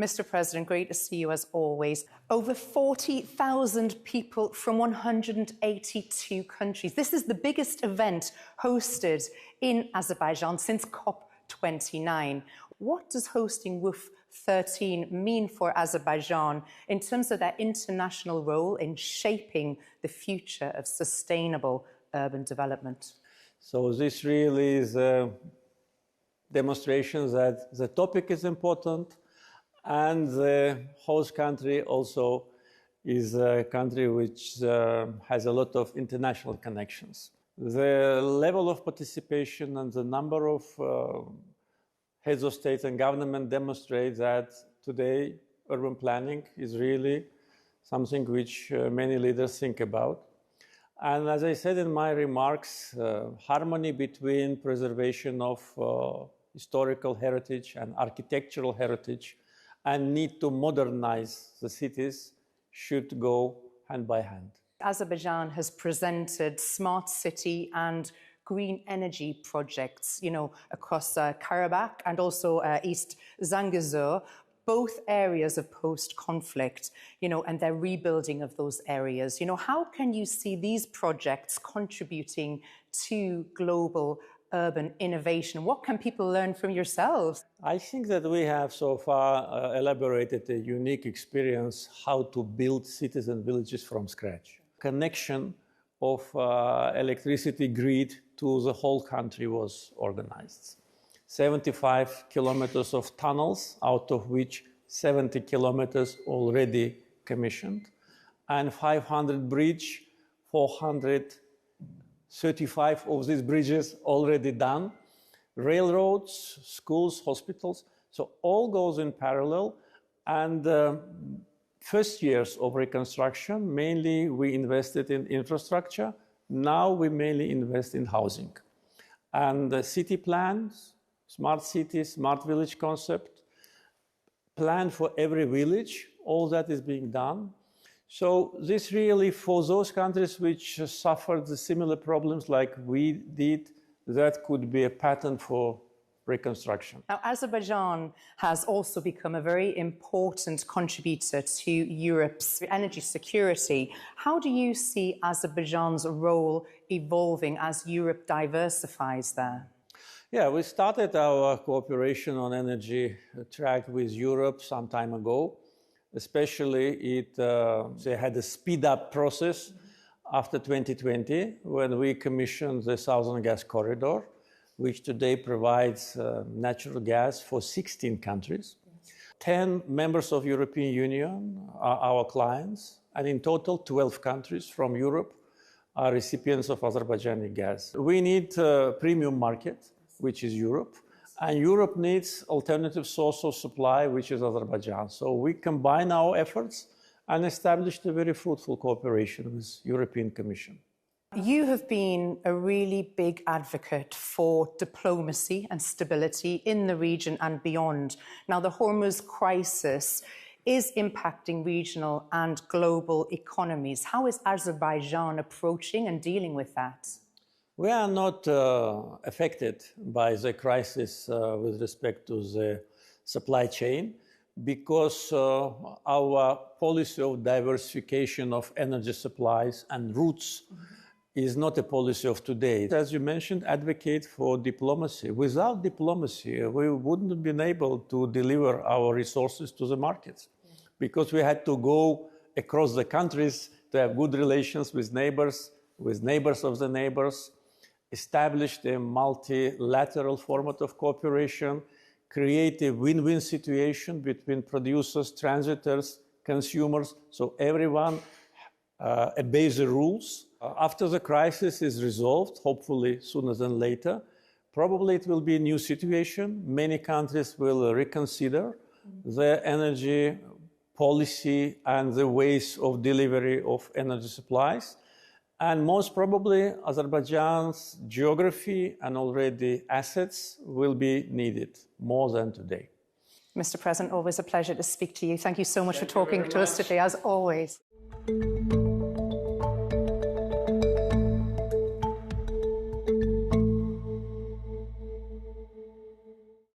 Mr. President, great to see you as always. Over 40,000 people from 182 countries. This is the biggest event hosted in Azerbaijan since COP29. What does hosting WOOF 13 mean for Azerbaijan in terms of their international role in shaping the future of sustainable urban development? So this really is a demonstration that the topic is important, and the host country also is a country which has a lot of international connections. The level of participation and the number of heads of state and government demonstrate that today urban planning is really something which many leaders think about. And as I said in my remarks, harmony between preservation of historical heritage and architectural heritage and need to modernize the cities should go hand by hand. Azerbaijan has presented smart city and green energy projects, across Karabakh and also East Zangezur, both areas of post-conflict, and their rebuilding of those areas. How can you see these projects contributing to global urban innovation? What can people learn from yourselves? I think that we have so far elaborated a unique experience how to build cities and villages from scratch. Connection of electricity grid to the whole country was organized. 75 kilometers of tunnels, out of which 70 kilometers already commissioned, and 500 bridges, 435 of these bridges already done, railroads, schools, hospitals, so all goes in parallel. And first years of reconstruction, mainly we invested in infrastructure. Now we mainly invest in housing. And the city plans, smart city, smart village concept, plan for every village, all that is being done. So this really, for those countries which suffered the similar problems like we did, that could be a pattern for reconstruction. Now, Azerbaijan has also become a very important contributor to Europe's energy security. How do you see Azerbaijan's role evolving as Europe diversifies there? Yeah, we started our cooperation on energy track with Europe some time ago. Especially, they had a speed-up process after 2020 when we commissioned the Southern Gas Corridor, which today provides natural gas for 16 countries. 10 members of the European Union are our clients, and in total 12 countries from Europe are recipients of Azerbaijani gas. We need a premium market, which is Europe, and Europe needs alternative source of supply, which is Azerbaijan. So we combine our efforts and established a very fruitful cooperation with the European Commission. You have been a really big advocate for diplomacy and stability in the region and beyond. Now, the Hormuz crisis is impacting regional and global economies. How is Azerbaijan approaching and dealing with that? We are not affected by the crisis with respect to the supply chain because our policy of diversification of energy supplies and routes is not a policy of today. As you mentioned, advocate for diplomacy. Without diplomacy, we wouldn't have been able to deliver our resources to the markets because we had to go across the countries to have good relations with neighbors of the neighbors, established a multilateral format of cooperation, create a win-win situation between producers, transitors, consumers, so everyone obeys the rules. After the crisis is resolved, hopefully sooner than later, probably it will be a new situation. Many countries will reconsider their energy policy and the ways of delivery of energy supplies. And most probably, Azerbaijan's geography and already assets will be needed more than today. Mr. President, always a pleasure to speak to you. Thank you so much for talking to us today, as always.